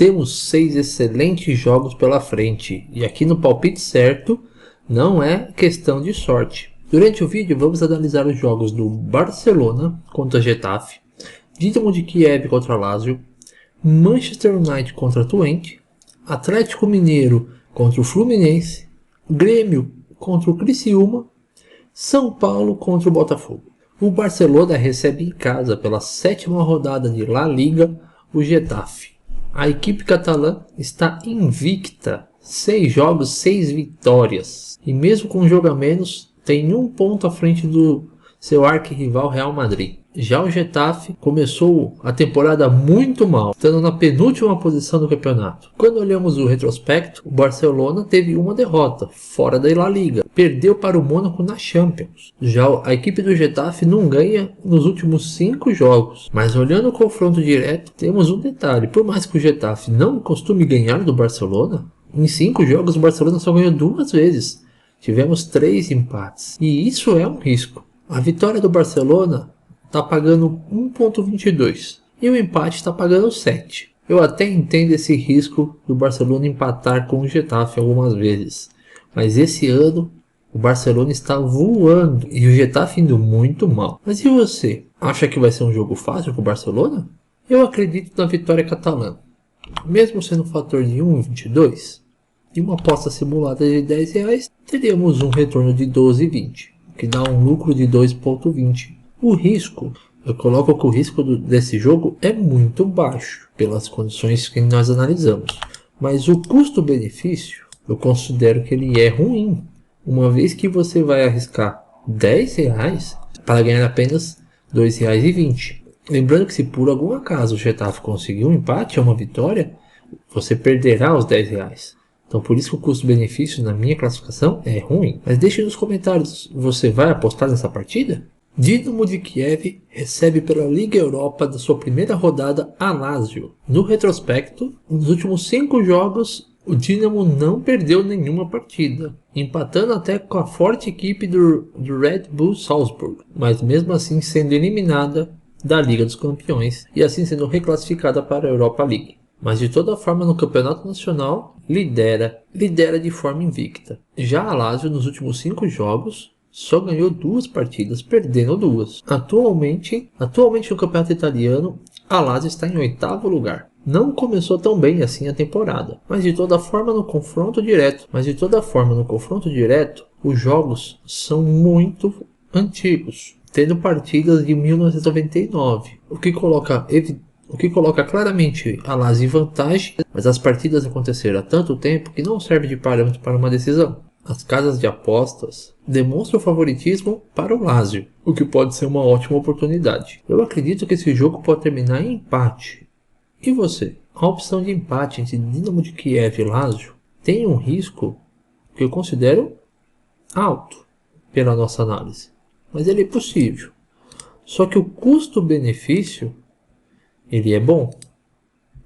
Temos 6 excelentes jogos pela frente e aqui no palpite certo não é questão de sorte. Durante o vídeo vamos analisar os jogos do Barcelona contra Getafe, Dinamo de Kiev contra Lazio, Manchester United contra Twente, Atlético Mineiro contra o Fluminense, Grêmio contra o Criciúma, São Paulo contra o Botafogo. O Barcelona recebe em casa pela 7ª rodada de La Liga o Getafe. A equipe catalã está invicta, 6 jogos, 6 vitórias. E mesmo com um jogo a menos, tem 1 ponto à frente do seu arquirrival Real Madrid. Já o Getafe começou a temporada muito mal, estando na penúltima posição do campeonato. Quando olhamos o retrospecto, o Barcelona teve uma derrota, fora da La Liga. Perdeu para o Mônaco na Champions. Já a equipe do Getafe não ganha nos últimos 5 jogos. Mas olhando o confronto direto, temos um detalhe. Por mais que o Getafe não costume ganhar do Barcelona, em 5 jogos o Barcelona só ganhou 2 vezes. Tivemos 3 empates. E isso é um risco. A vitória do Barcelona está pagando 1,22 e o empate está pagando 7. Eu até entendo esse risco do Barcelona empatar com o Getafe algumas vezes, mas esse ano o Barcelona está voando e o Getafe indo muito mal. Mas e você? Acha que vai ser um jogo fácil com o Barcelona? Eu acredito na vitória catalã, mesmo sendo um fator de 1,22 e uma aposta simulada de R$10, teríamos um retorno de 12,20, que dá um lucro de 2,20. O risco, eu coloco que o risco desse jogo é muito baixo, pelas condições que nós analisamos. Mas o custo-benefício, eu considero que ele é ruim, uma vez que você vai arriscar R$10 para ganhar apenas R$2,20. Lembrando que se por algum acaso o Getafe conseguir um empate ou uma vitória, você perderá os R$10. Então por isso que o custo-benefício na minha classificação é ruim. Mas deixe nos comentários, você vai apostar nessa partida? Dinamo de Kiev recebe pela Liga Europa da sua primeira rodada a Lazio. No retrospecto, nos últimos 5 jogos, o Dinamo não perdeu nenhuma partida, empatando até com a forte equipe do Red Bull Salzburg, mas mesmo assim sendo eliminada da Liga dos Campeões e assim sendo reclassificada para a Europa League. Mas de toda forma no Campeonato Nacional lidera de forma invicta. Já a Lazio nos últimos 5 jogos só ganhou 2 partidas, perdendo 2. Atualmente no campeonato italiano, a Lazio está em 8º lugar. Não começou tão bem assim a temporada, mas de toda forma no confronto direto, os jogos são muito antigos, tendo partidas de 1999, o que coloca claramente a Lazio em vantagem, mas as partidas aconteceram há tanto tempo que não serve de parâmetro para uma decisão. As casas de apostas demonstram favoritismo para o Lazio, o que pode ser uma ótima oportunidade. Eu acredito que esse jogo pode terminar em empate. E você? A opção de empate entre Dinamo de Kiev e Lazio tem um risco que eu considero alto pela nossa análise, mas ele é possível. Só que o custo-benefício ele é bom,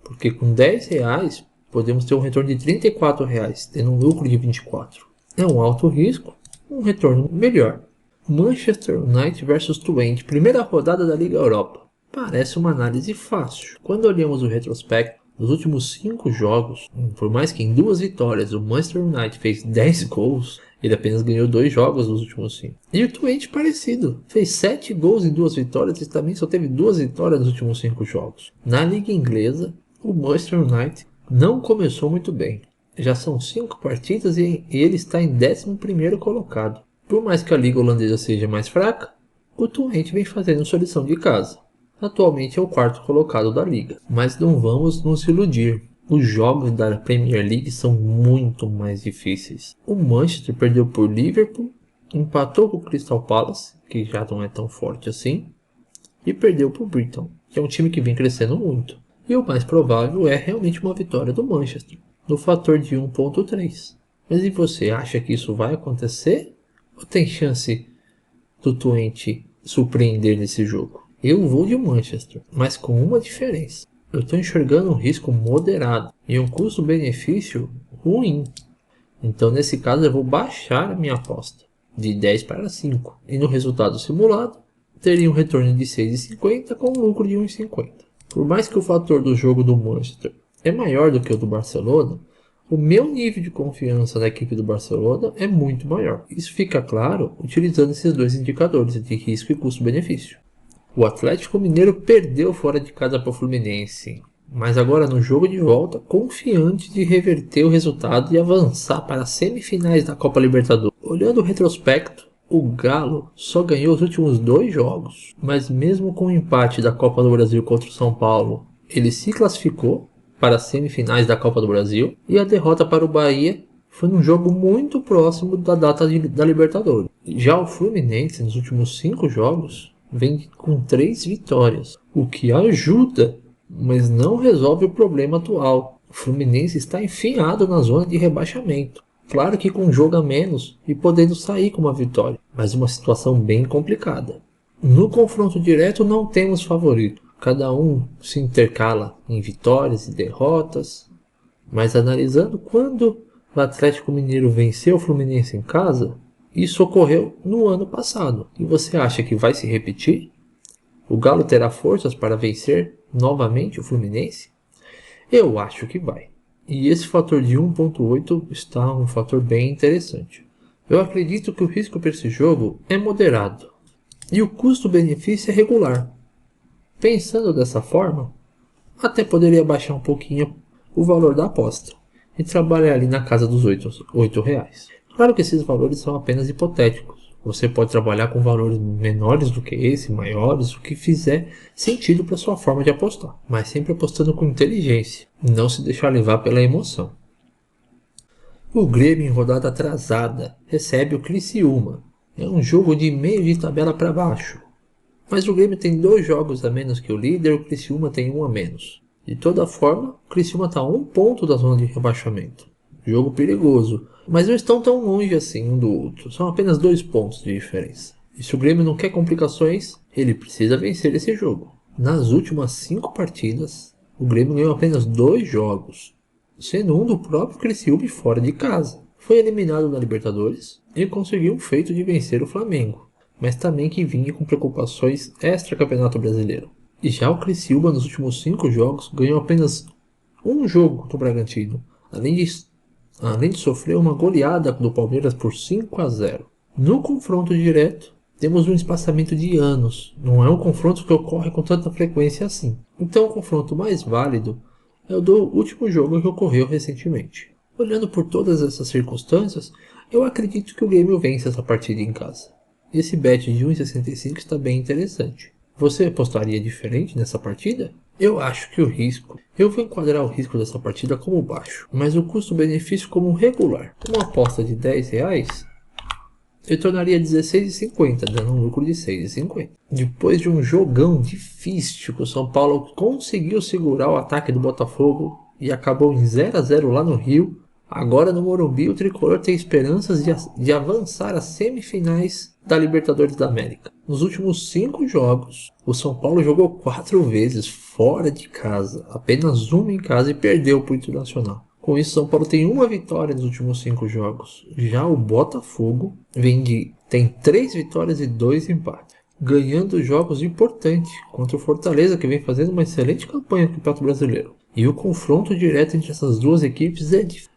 porque com R$10 podemos ter um retorno de R$34, tendo um lucro de 24. É um alto risco, um retorno melhor. Manchester United vs Twente, primeira rodada da Liga Europa. Parece uma análise fácil. Quando olhamos o retrospecto, nos últimos 5 jogos, por mais que em 2 vitórias o Manchester United fez 10 gols, ele apenas ganhou 2 jogos nos últimos 5. E o Twente parecido, fez 7 gols em 2 vitórias e também só teve 2 vitórias nos últimos 5 jogos. Na Liga Inglesa, o Manchester United não começou muito bem. Já são 5 partidas e ele está em 11º colocado. Por mais que a liga holandesa seja mais fraca, o Twente vem fazendo sua lição de casa. Atualmente é o 4º colocado da liga. Mas não vamos nos iludir. Os jogos da Premier League são muito mais difíceis. O Manchester perdeu por Liverpool, empatou com o Crystal Palace, que já não é tão forte assim, e perdeu por Brighton, que é um time que vem crescendo muito. E o mais provável é realmente uma vitória do Manchester, no fator de 1,3. Mas e você, acha que isso vai acontecer? Ou tem chance do Twente surpreender nesse jogo? Eu vou de Manchester, mas com uma diferença. Eu estou enxergando um risco moderado e um custo-benefício ruim. Então nesse caso eu vou baixar a minha aposta de 10 para 5. E no resultado simulado teria um retorno de 6,50 com um lucro de 1,50. Por mais que o fator do jogo do Manchester é maior do que o do Barcelona, o meu nível de confiança na equipe do Barcelona é muito maior. Isso fica claro utilizando esses dois indicadores de risco e custo-benefício. O Atlético Mineiro perdeu fora de casa para o Fluminense, mas agora no jogo de volta, confiante de reverter o resultado e avançar para as semifinais da Copa Libertadores. Olhando o retrospecto, o Galo só ganhou os últimos 2 jogos, mas mesmo com o empate da Copa do Brasil contra o São Paulo, ele se classificou para as semifinais da Copa do Brasil, e a derrota para o Bahia foi num jogo muito próximo da data da Libertadores. Já o Fluminense, nos últimos 5 jogos, vem com 3 vitórias, o que ajuda, mas não resolve o problema atual. O Fluminense está enfiado na zona de rebaixamento. Claro que com um jogo a menos e podendo sair com uma vitória, mas uma situação bem complicada. No confronto direto não temos favorito. Cada um se intercala em vitórias e derrotas. Mas analisando quando o Atlético Mineiro venceu o Fluminense em casa, isso ocorreu no ano passado. E você acha que vai se repetir? O Galo terá forças para vencer novamente o Fluminense? Eu acho que vai. E esse fator de 1.8 está um fator bem interessante. Eu acredito que o risco para esse jogo é moderado. E o custo-benefício é regular. Pensando dessa forma, até poderia baixar um pouquinho o valor da aposta e trabalhar ali na casa dos R$ reais. Claro que esses valores são apenas hipotéticos. Você pode trabalhar com valores menores do que esse, maiores, o que fizer sentido para sua forma de apostar, mas sempre apostando com inteligência, não se deixar levar pela emoção. O Grêmio em rodada atrasada recebe o Criciúma. É um jogo de meio de tabela para baixo. Mas o Grêmio tem 2 jogos a menos que o líder, o Criciúma tem 1 a menos. De toda forma, o Criciúma está a 1 ponto da zona de rebaixamento. Jogo perigoso, mas não estão tão longe assim um do outro. São apenas 2 pontos de diferença. E se o Grêmio não quer complicações, ele precisa vencer esse jogo. Nas últimas 5 partidas, o Grêmio ganhou apenas 2 jogos, sendo um do próprio Criciúma fora de casa. Foi eliminado na Libertadores e conseguiu um feito de vencer o Flamengo, mas também que vinha com preocupações extra-campeonato brasileiro. E já o Criciúma nos últimos 5 jogos ganhou apenas um jogo contra o Bragantino, além de sofrer uma goleada do Palmeiras por 5 a 0. No confronto direto, temos um espaçamento de anos, não é um confronto que ocorre com tanta frequência assim. Então o confronto mais válido é o do último jogo que ocorreu recentemente. Olhando por todas essas circunstâncias, eu acredito que o Grêmio vence essa partida em casa. Esse bet de 1,65 está bem interessante. Você apostaria diferente nessa partida? Eu acho que eu vou enquadrar o risco dessa partida como baixo, mas o custo-benefício como regular. Uma aposta de R$10, eu tornaria 16,50, dando um lucro de 6,50. Depois de um jogão difícil que o São Paulo conseguiu segurar o ataque do Botafogo e acabou em 0 a 0 lá no Rio, agora no Morumbi o Tricolor tem esperanças de avançar às semifinais da Libertadores da América. Nos últimos 5 jogos, o São Paulo jogou 4 vezes fora de casa, apenas uma em casa, e perdeu para o Internacional. Com isso, São Paulo tem uma vitória nos últimos 5 jogos. Já o Botafogo tem 3 vitórias e 2 empates, ganhando jogos importantes contra o Fortaleza, que vem fazendo uma excelente campanha no Campeonato Brasileiro. E o confronto direto entre essas duas equipes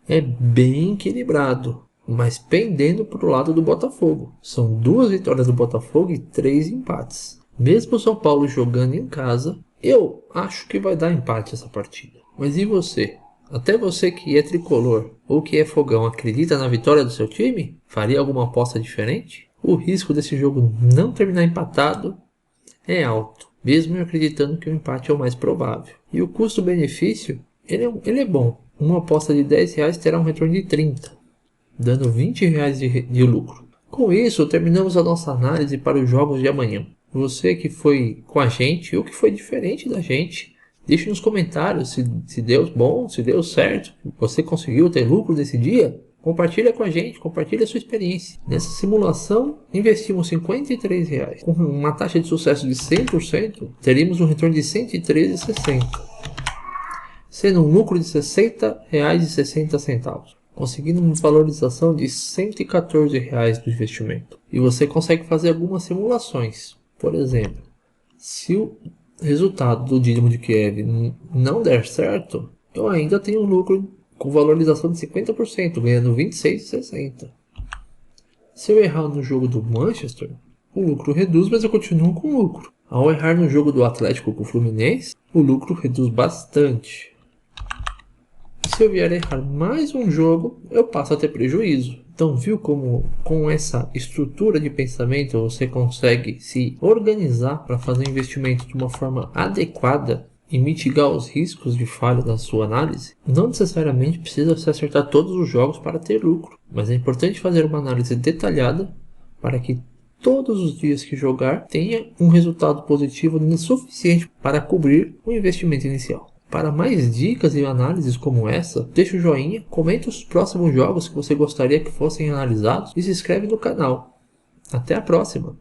é bem equilibrado, mas pendendo para o lado do Botafogo. São 2 vitórias do Botafogo e 3 empates. Mesmo o São Paulo jogando em casa, eu acho que vai dar empate essa partida. Mas e você? Até você que é tricolor ou que é fogão acredita na vitória do seu time? Faria alguma aposta diferente? O risco desse jogo não terminar empatado é alto, mesmo eu acreditando que o empate é o mais provável. E o custo-benefício, ele é bom. Uma aposta de R$10 terá um retorno de 30, dando R$20 de lucro. Com isso, terminamos a nossa análise para os jogos de amanhã. Você que foi com a gente ou que foi diferente da gente, deixe nos comentários se deu bom, se deu certo, você conseguiu ter lucro desse dia. Compartilha com a gente, compartilha a sua experiência. Nessa simulação, investimos R$53. Com uma taxa de sucesso de 100%, teríamos um retorno de R$113,60, sendo um lucro de R$60,60, conseguindo uma valorização de R$114 do investimento. E você consegue fazer algumas simulações. Por exemplo, se o resultado do Dinamo de Kiev não der certo, eu ainda tenho um lucro com valorização de 50%, ganhando 26,60. Se eu errar no jogo do Manchester, o lucro reduz, mas eu continuo com lucro. Ao errar no jogo do Atlético com o Fluminense, o lucro reduz bastante. Se eu vier errar mais um jogo, eu passo a ter prejuízo. Então, viu como com essa estrutura de pensamento você consegue se organizar para fazer um investimento de uma forma adequada e mitigar os riscos de falha da sua análise? Não necessariamente precisa se acertar todos os jogos para ter lucro, mas é importante fazer uma análise detalhada para que todos os dias que jogar tenha um resultado positivo suficiente para cobrir o investimento inicial. Para mais dicas e análises como essa, deixa o joinha, comenta os próximos jogos que você gostaria que fossem analisados e se inscreve no canal. Até a próxima!